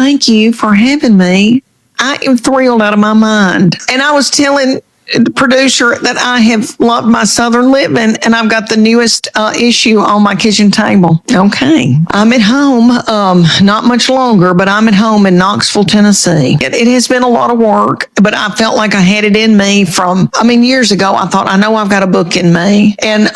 thank you for having me. I am thrilled out of my mind. And I was telling the producer that I have loved my Southern living, and I've got the newest issue on my kitchen table. Okay. I'm at home, not much longer, but I'm at home in Knoxville, Tennessee. It has been a lot of work, but I felt like I had it in me years ago. I thought, I know I've got a book in me. And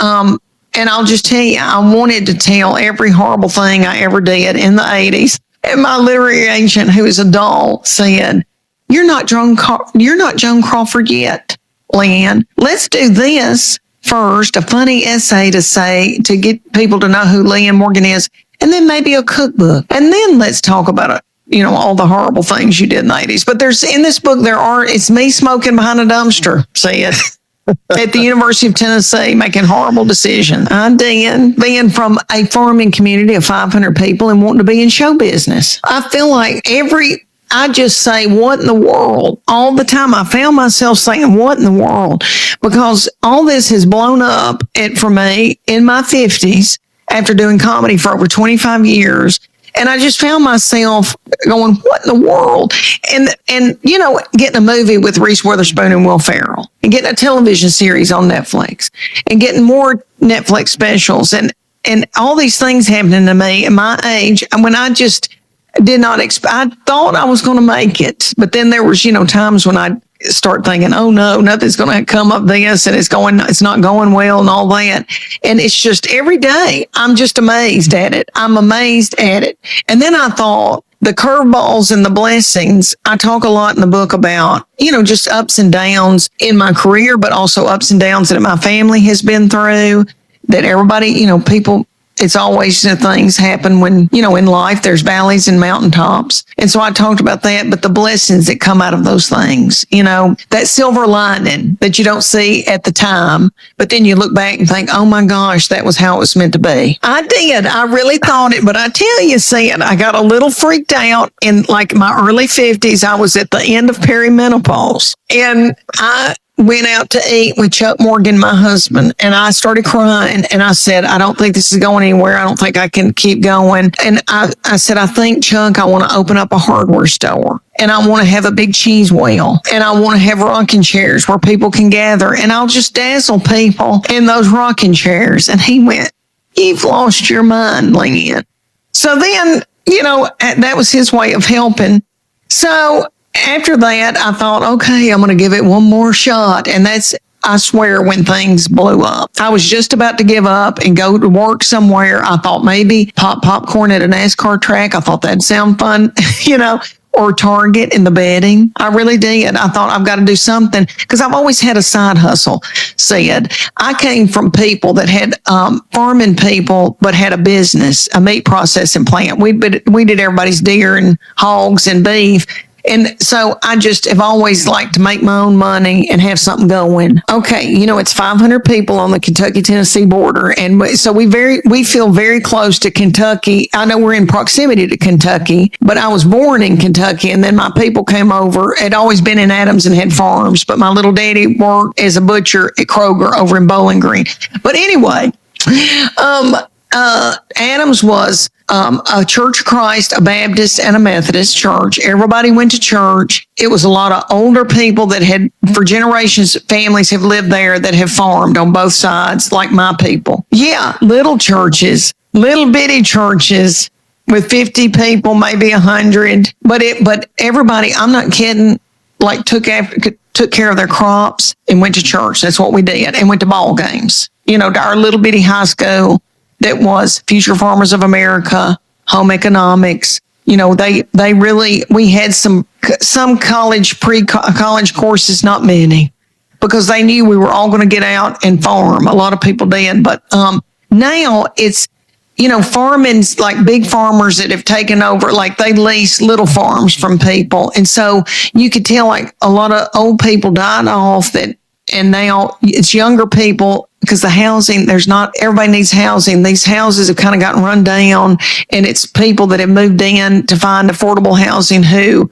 I'll just tell you, I wanted to tell every horrible thing I ever did in the 80s. And my literary agent, who is a doll, said, You're not Joan Crawford yet, Leanne. Let's do this first, a funny essay to get people to know who Leanne Morgan is, and then maybe a cookbook. And then let's talk about all the horrible things you did in the 80s. But in this book, it's me smoking behind a dumpster, said, at the University of Tennessee, making horrible decisions. I did, being from a farming community of 500 people and wanting to be in show business. I feel like I just say, what in the world? All the time I found myself saying, what in the world? Because all this has blown up for me in my 50s after doing comedy for over 25 years. And I just found myself going, what in the world? And getting a movie with Reese Witherspoon and Will Ferrell, and getting a television series on Netflix, and getting more Netflix specials, and all these things happening to me at my age. And when I just did not expect, I thought I was going to make it. But then there was, times when I start thinking, oh no, nothing's going to come of this, and it's not going well and all that. And it's just every day, I'm just amazed at it. I'm amazed at it. And then I thought the curveballs and the blessings, I talk a lot in the book about, just ups and downs in my career, but also ups and downs that my family has been through, that everybody, people, it's always things happen when, in life, there's valleys and mountaintops. And so I talked about that, but the blessings that come out of those things, that silver lining that you don't see at the time, but then you look back and think, oh my gosh, that was how it was meant to be. I did. I really thought it, but I tell you, I got a little freaked out in like my early 50s. I was at the end of perimenopause, and I went out to eat with Chuck Morgan, my husband, and I started crying, and I said, I don't think this is going anywhere. I don't think I can keep going. And I said, I think, Chuck, I want to open up a hardware store, and I want to have a big cheese wheel, and I want to have rocking chairs where people can gather, and I'll just dazzle people in those rocking chairs. And he went, you've lost your mind, Leanne. So then, that was his way of helping. So after that, I thought, okay, I'm going to give it one more shot. And I swear, when things blew up, I was just about to give up and go to work somewhere. I thought maybe pop popcorn at a NASCAR track. I thought that'd sound fun, or Target in the bedding. I really did. I thought, I've got to do something, because I've always had a side hustle. I came from people that had farming people, but had a business, a meat processing plant. We did everybody's deer and hogs and beef. And so I just have always liked to make my own money and have something going. Okay, it's 500 people on the Kentucky-Tennessee border. And so we feel very close to Kentucky. I know we're in proximity to Kentucky, but I was born in Kentucky. And then my people came over. Had always been in Adams and had farms. But my little daddy worked as a butcher at Kroger over in Bowling Green. But anyway, Adams was a Church of Christ, a Baptist, and a Methodist church. Everybody went to church. It was a lot of older people that had, for generations, families have lived there that have farmed on both sides, like my people. Yeah, little churches, little bitty churches with 50 people, maybe 100. But everybody, I'm not kidding, took care of their crops and went to church. That's what we did, and went to ball games. To our little bitty high school that was Future Farmers of America, Home Economics. They really, we had some college, pre-college courses, not many, because they knew we were all going to get out and farm. A lot of people did. But now it's, farming's like big farmers that have taken over, like they lease little farms from people. And so you could tell a lot of old people died off and now it's younger people, because the housing, everybody needs housing. These houses have kind of gotten run down, and it's people that have moved in to find affordable housing who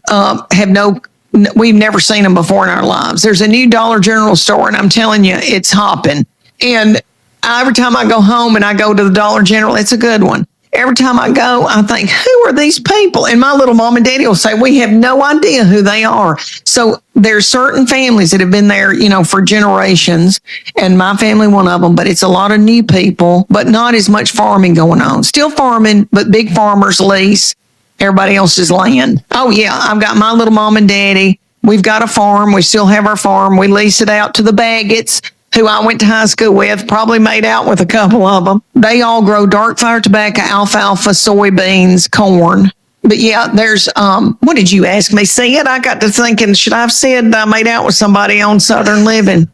we've never seen them before in our lives. There's a new Dollar General store, and I'm telling you, it's hopping. And every time I go home and I go to the Dollar General, it's a good one. every time I go, I think, who are these people? And my little mom and daddy will say, we have no idea who they are. So there's certain families that have been there, for generations, and my family, one of them, but it's a lot of new people, but not as much farming going on. Still farming, but big farmers lease everybody else's land. Oh yeah, I've got my little mom and daddy. We've got a farm. We still have our farm. We lease it out to the Baggetts, who I went to high school with, probably made out with a couple of them. They all grow dark fire tobacco, alfalfa, soybeans, corn. But yeah, there's, what did you ask me? See it? I got to thinking, should I have said I made out with somebody on Southern Living?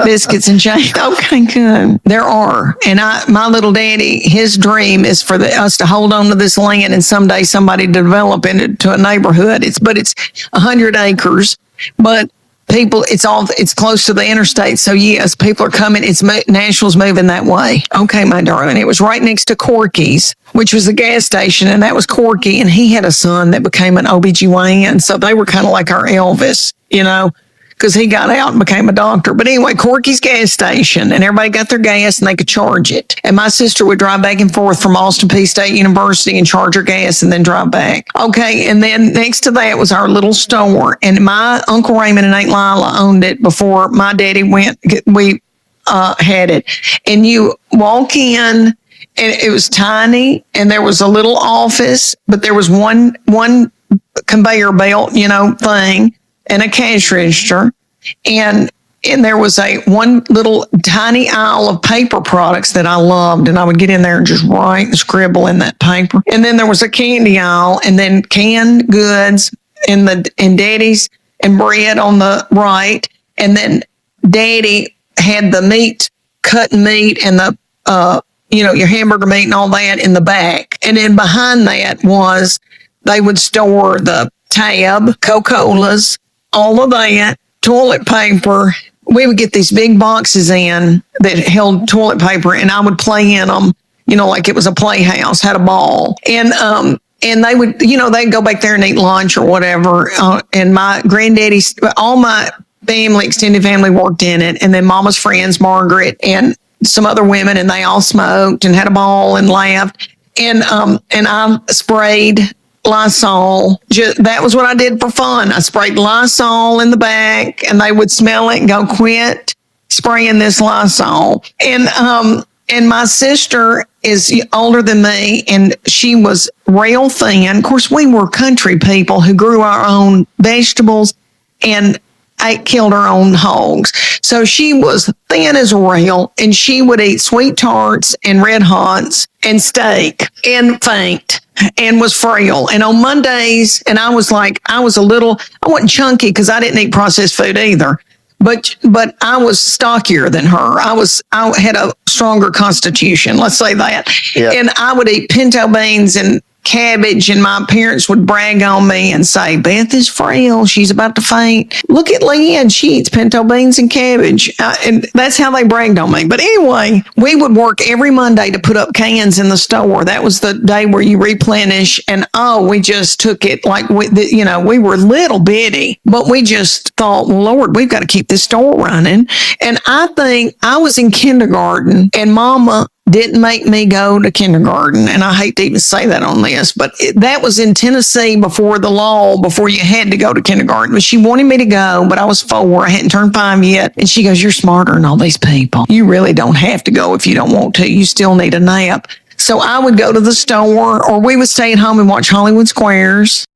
Biscuits and change. Okay, good. There are. And my little daddy, his dream is for us to hold on to this land and someday somebody develop into a neighborhood. It's 100 acres, but people, it's close to the interstate. So yes, people are coming. Nashville's moving that way. Okay, my darling. It was right next to Corky's, which was the gas station, and that was Corky. And he had a son that became an OBGYN. So they were kind of like our Elvis, because he got out and became a doctor. But anyway, Corky's gas station, and everybody got their gas and they could charge it. And my sister would drive back and forth from Austin Peay State University and charge her gas and then drive back. Okay, and then next to that was our little store. And my Uncle Raymond and Aunt Lila owned it before my daddy went. We had it. And you walk in, and it was tiny, and there was a little office, but there was one conveyor belt, thing, and a cash register, and there was one little tiny aisle of paper products that I loved, and I would get in there and just write and scribble in that paper. And then there was a candy aisle, and then canned goods and Daddy's and bread on the right, and then Daddy had the meat, cutting meat, and the your hamburger meat and all that in the back. And then behind that was they would store the Tab, Coca-Colas, all of that, toilet paper. We would get these big boxes in that held toilet paper, and I would play in them, like it was a playhouse, had a ball. And they would, they'd go back there and eat lunch or whatever. And my granddaddy, all my family, extended family worked in it. And then Mama's friends, Margaret, and some other women, and they all smoked and had a ball and laughed. And I sprayed Lysol. That was what I did for fun. I sprayed Lysol in the back, and they would smell it and go, quit spraying this Lysol. And my sister is older than me, and she was rail thin. Of course, we were country people who grew our own vegetables and killed our own hogs. So she was thin as a rail, and she would eat sweet tarts and red hots and steak and faint and was frail. And on Mondays, and I wasn't chunky because I didn't eat processed food either. But I was stockier than her. I had a stronger constitution, let's say that. Yep. And I would eat pinto beans and cabbage, and my parents would brag on me and say, Beth is frail. She's about to faint. Look at Leanne. She eats pinto beans and cabbage. And that's how they bragged on me. But anyway, we would work every Monday to put up cans in the store. That was the day where you replenish. And we just took it like, we were little bitty, but we just thought, well, Lord, we've got to keep this store running. And I think I was in kindergarten, and Mama didn't make me go to kindergarten. And I hate to even say that on this, but that was in Tennessee before the law, before you had to go to kindergarten. But she wanted me to go, but I was 4. I hadn't turned 5 yet. And she goes, you're smarter than all these people. You really don't have to go if you don't want to. You still need a nap. So I would go to the store, or we would stay at home and watch Hollywood Squares.